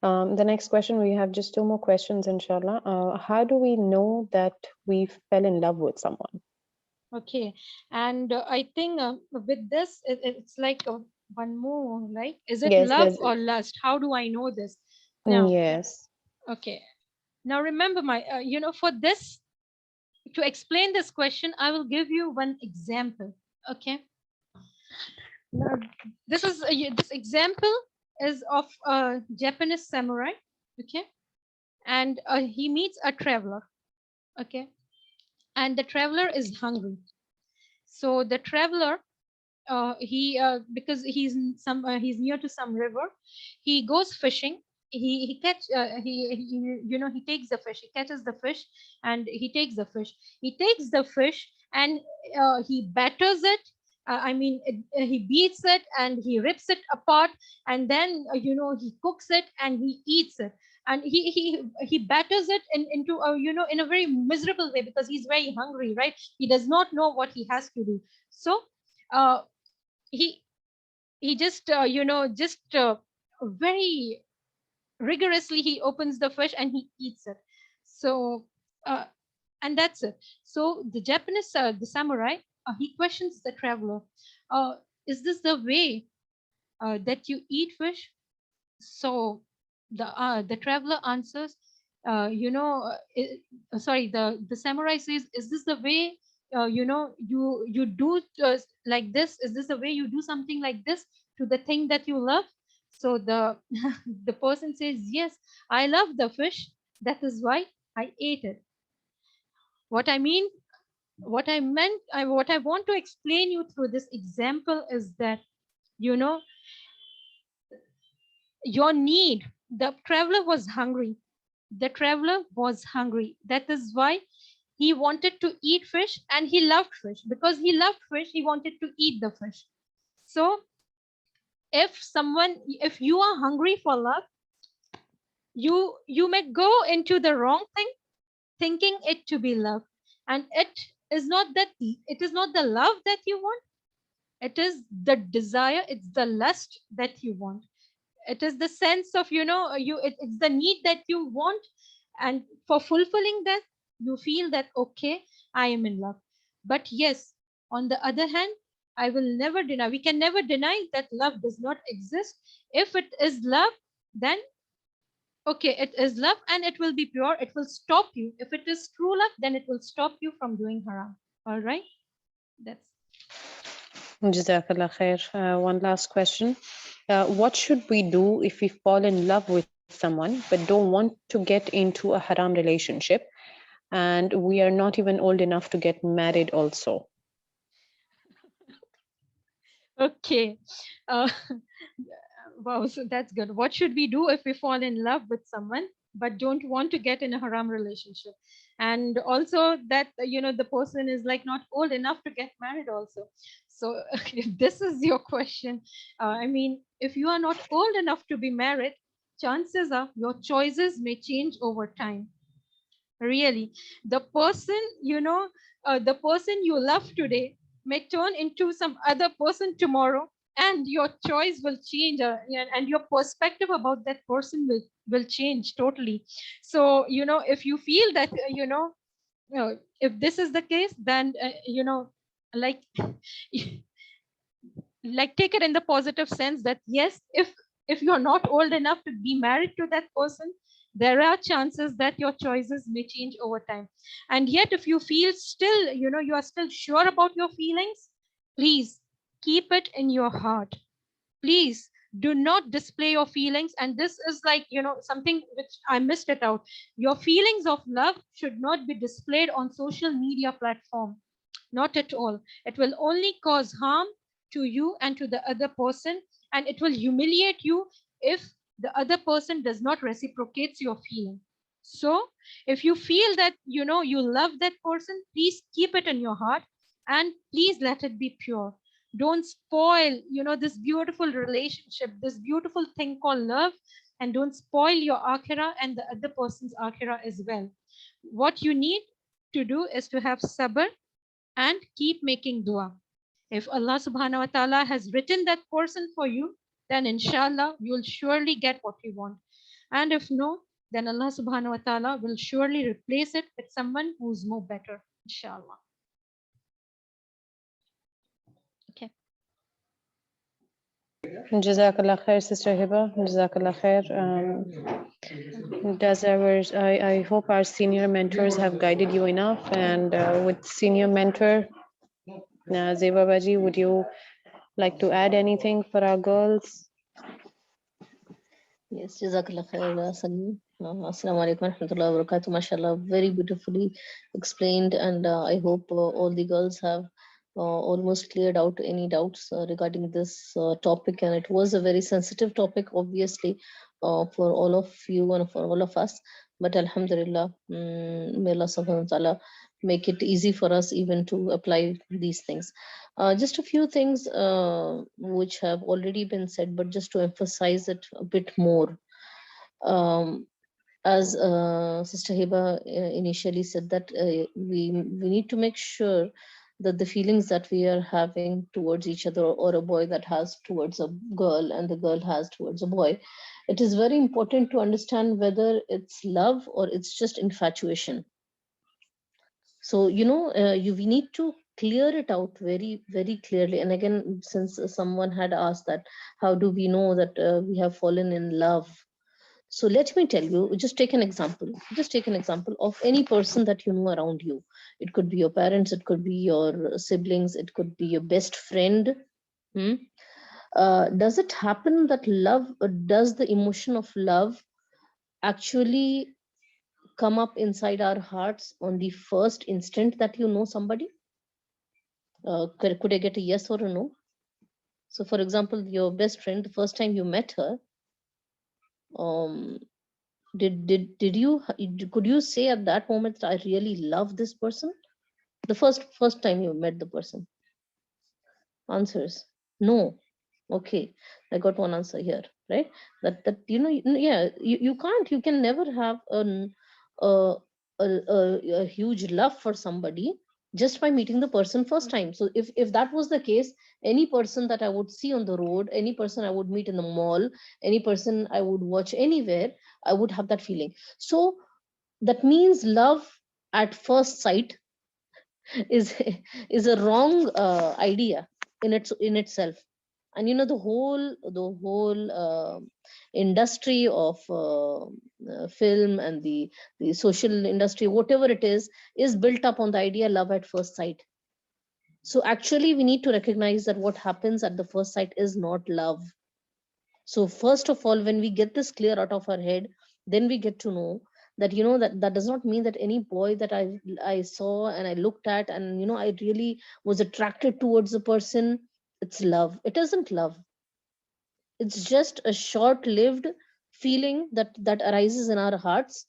The next question, we have just two more questions, inshallah. How do we know that we fell in love with someone? Okay. And I think with this, it's like one more, like, is it Yes, love there's, or lust? How do I know this? Now, yes. okay. Now remember for this, to explain this question, I will give you one example. Okay. Now, this example is of a Japanese samurai. Okay. And he meets a traveler. Okay. And the traveler is hungry. So the traveler he because he's near to some river, he goes fishing. He takes the fish, he catches the fish, and he takes the fish, and he batters it. He beats it and he rips it apart, and then he cooks it and he eats it. And he batters it into a in a very miserable way, because he's very hungry, right? He does not know what he has to do. So uh, he he just very rigorously he opens the fish and he eats it. So uh, and that's it. So the Japanese the samurai, he questions the traveler, uh, is this the way that you eat fish? So the traveler answers, sorry, the samurai says, is this the way you do like this, is this a way you do something like this to the thing that you love? So the the person says, yes, I love the fish, that is why I ate it. What I mean, what I meant, what I want to explain you through this example is that, you know, your need, the traveler was hungry. The traveler was hungry. That is why he wanted to eat fish, and he loved fish. Because he loved fish, he wanted to eat the fish. So if you are hungry for love, you may go into the wrong thing thinking it to be love, and it is not the love that you want. It is the desire, it's the lust that you want. It is the sense of, it's the need that you want, and for fulfilling that, you feel that, okay, I am in love. But yes, on the other hand, I will never deny, we can never deny that love does not exist. If it is love, then okay, it is love and it will be pure, it will stop you. If it is true love, then it will stop you from doing haram. All right, that's Jazakallah khair. One last question. What should we do if we fall in love with someone but don't want to get into a haram relationship and we are not even old enough to get married also? okay. uh, Wow, so that's good. What should we do if we fall in love with someone but don't want to get in a haram relationship? And also that, the person is like not old enough to get married also. So if this is your question, I mean, if you are not old enough to be married, chances are your choices may change over time. Really, the person, the person you love today may turn into some other person tomorrow, and your choice will change, and your perspective about that person will change totally. So, if you feel that, if this is the case, then, like like take it in the positive sense that yes, if you're not old enough to be married to that person, there are chances that your choices may change over time. And yet if you feel still, you are still sure about your feelings, please keep it in your heart. Please do not display your feelings. And this is like, something which I missed it out. Your feelings of love should not be displayed on social media platform. Not at all. It will only cause harm to you and to the other person, and it will humiliate you if the other person does not reciprocate your feeling. So, if you feel that, you love that person, please keep it in your heart, and please let it be pure. Don't spoil, this beautiful relationship, this beautiful thing called love, and don't spoil your akhirah and the other person's akhirah as well. What you need to do is to have sabr and keep making dua. If Allah subhanahu wa ta'ala has written that person for you, then inshallah you'll surely get what you want. And if no, then Allah subhanahu wa ta'ala will surely replace it with someone who's more better. Inshallah. Okay. Jazakallah khair, Sister Hiba. Jazakallah khair. I hope our senior mentors have guided you enough. And with senior mentor, Zeba Baji, would you like to add anything for our girls? Yes, Jazakallah khair, Salim. Assalamu alaikum wa rahmatullahi wa barakatuh. MashaAllah, very beautifully explained, and I hope all the girls have almost cleared out any doubts regarding this topic. And it was a very sensitive topic, obviously, for all of you and for all of us. But Alhamdulillah, may Allah subhanahu wa ta'ala make it easy for us even to apply these things. Just a few things which have already been said, but just to emphasize it a bit more. As Sister Hiba initially said, that we need to make sure that the feelings that we are having towards each other, or a boy that has towards a girl and the girl has towards a boy, it is very important to understand whether it's love or it's just infatuation. So we need to clear it out very, very clearly. And again, since someone had asked that how do we know that we have fallen in love, So let me tell you, just take an example. Just take an example of any person that you know around you. It could be your parents, it could be your siblings, it could be your best friend. Hmm? Does it happen that love, does the emotion of love actually come up inside our hearts on the first instant that you know somebody? Could I get a yes or a no? So, for example, your best friend, the first time you met her, um, did you could you say at that moment that I really love this person? The first time you met the person. Answers no. Okay, I got one answer here, right? That yeah, you can't, you can never have a, a huge love for somebody just by meeting the person first time. So if that was the case, any person that I would see on the road, any person I would meet in the mall, any person I would watch anywhere, I would have that feeling. So that means love at first sight is is a wrong idea in itself. And the whole industry of film and the social industry, whatever it is built up on the idea love at first sight. So actually we need to recognize that what happens at the first sight is not love. So first of all, when we get this clear out of our head, then we get to know that that does not mean that any boy that I saw and I looked at and I really was attracted towards a person, it's love. It isn't love. It's just a short-lived feeling that arises in our hearts.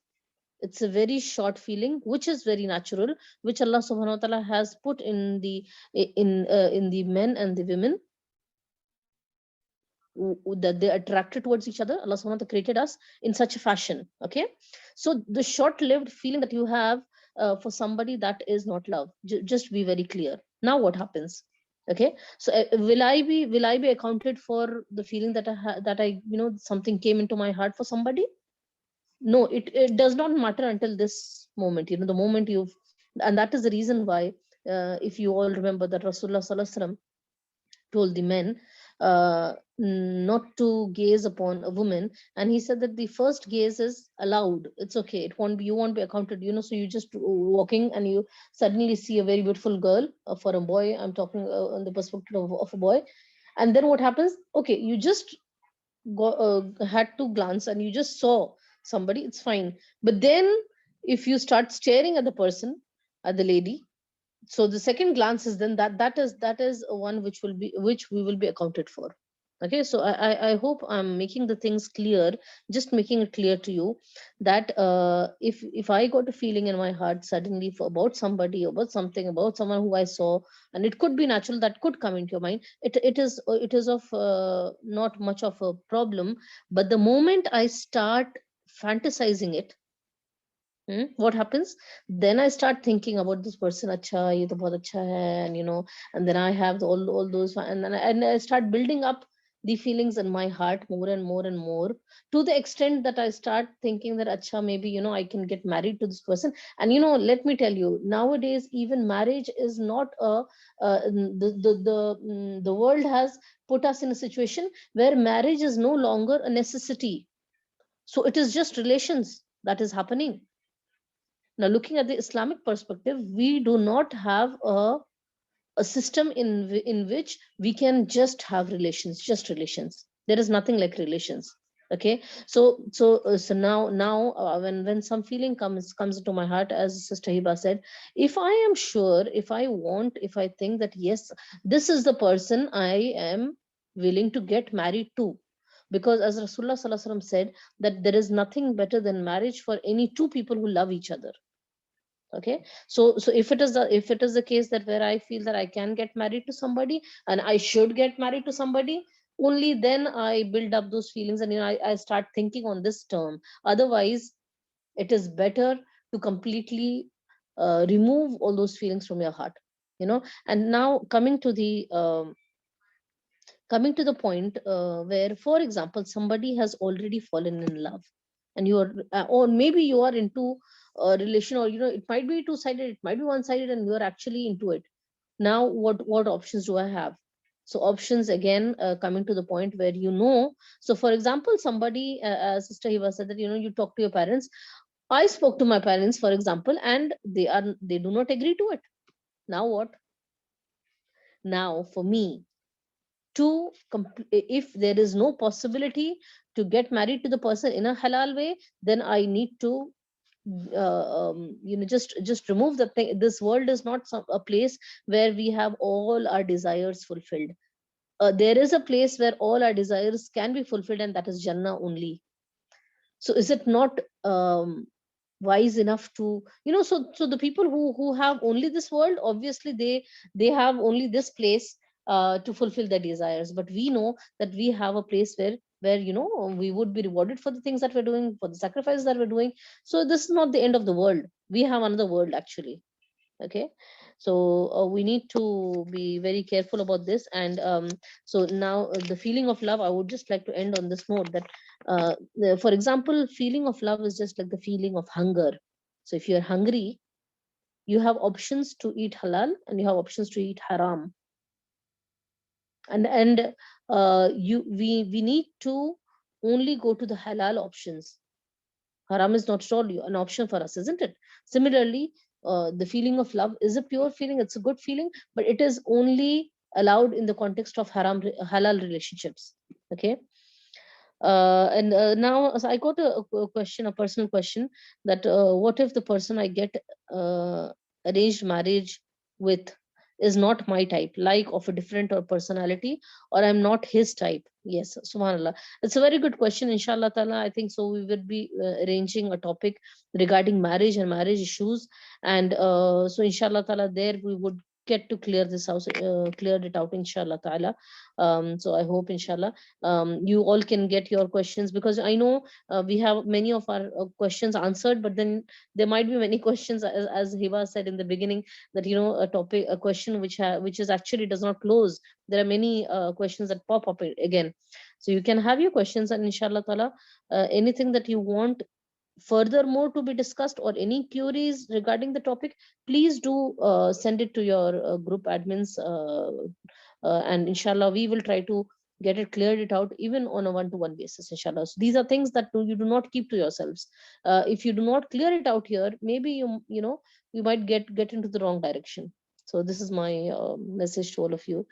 It's a very short feeling, which is very natural, which Allah Subhanahu wa Taala has put in the men and the women, that they're attracted towards each other. Allah Subhanahu wa Taala created us in such a fashion. Okay, so the short-lived feeling that you have for somebody, that is not love. Just be very clear. Now, what happens? Okay, so will I be accounted for the feeling that I something came into my heart for somebody? No, it does not matter until this moment. The moment you've, and that is the reason why, if you all remember that Rasulullah Sallallahu Alaihi Wasallam told the men not to gaze upon a woman, and he said that the first gaze is allowed. It's okay. It won't be, you won't be accounted. So you just walking and you suddenly see a very beautiful girl. For a boy, I'm talking on the perspective of a boy, and then what happens? Okay, you just had to glance and you just saw somebody. It's fine, but then if you start staring at the person, at the lady, so the second glance is then that is one which we will be accounted for. Okay, so I hope I'm making the things clear, just making it clear to you that if I got a feeling in my heart suddenly for about somebody, about something, about someone who I saw, and it could be natural, that could come into your mind. It is of not much of a problem. But the moment I start fantasizing it, what happens? Then I start thinking about this person. Acha, ye to bahut acha hai, and then I have all those, and I start building up the feelings in my heart more and more and more, to the extent that I start thinking that acha, maybe I can get married to this person. And let me tell you, nowadays even marriage is not a the world has put us in a situation where marriage is no longer a necessity. So it is just relations that is happening. Now, looking at the Islamic perspective, we do not have a system in which we can just have relations, just relations. There is nothing like relations. Okay, so now when some feeling comes into my heart, as Sister Hiba said, if I am sure, if I want, if I think that yes, this is the person I am willing to get married to, because as Rasulullah Sallallahu Alaihi Wasallam said, that there is nothing better than marriage for any two people who love each other. Okay, so if it is the case that where I feel that I can get married to somebody and I should get married to somebody, only then I build up those feelings, and I start thinking on this term. Otherwise, it is better to completely remove all those feelings from your heart. And now coming to the point where, for example, somebody has already fallen in love, and you are or maybe you are into a relation, or it might be two-sided, it might be one-sided, and you are actually into it. Now what options do I have? So options again, coming to the point where so for example, somebody, Sister Hiba said that you talk to your parents. I spoke to my parents, for example, and they do not agree to it. Now what? Now for me to if there is no possibility to get married to the person in a halal way, then I need to just remove the thing. This world is not a place where we have all our desires fulfilled. There is a place where all our desires can be fulfilled, and that is Jannah only. So is it not wise enough to so the people who have only this world, obviously they have only this place to fulfill their desires, but we know that we have a place where we would be rewarded for the things that we're doing, for the sacrifices that we're doing. So this is not the end of the world. We have another world actually. Okay. So we need to be very careful about this. And so now the feeling of love, I would just like to end on this note that for example, feeling of love is just like the feeling of hunger. So if you're hungry, you have options to eat halal and you have options to eat haram. And we need to only go to the halal options. Haram is not at all an option for us, isn't it? Similarly, the feeling of love is a pure feeling, it's a good feeling, but it is only allowed in the context of halal relationships. Okay. And now so I got a question, a personal question, that what if the person I get arranged marriage with is not my type, like of a different or personality, or I'm not his type? Yes, subhanallah. It's a very good question. Inshallah ta'ala, I think so we will be arranging a topic regarding marriage and marriage issues. And so inshallah ta'ala, there we would get to clear this house, clear it out, inshallah ta'ala. So I hope, inshallah, you all can get your questions, because I know we have many of our questions answered, but then there might be many questions, as Hiba said in the beginning, that a question which is actually does not close. There are many questions that pop up again. So you can have your questions, and inshallah ta'ala, anything that you want furthermore to be discussed, or any queries regarding the topic, please do send it to your group admins, and inshallah we will try to get it cleared it out, even on a one-to-one basis, inshallah. So these are things that you do not keep to yourselves. If you do not clear it out here, maybe you might get into the wrong direction. So this is my message to all of you.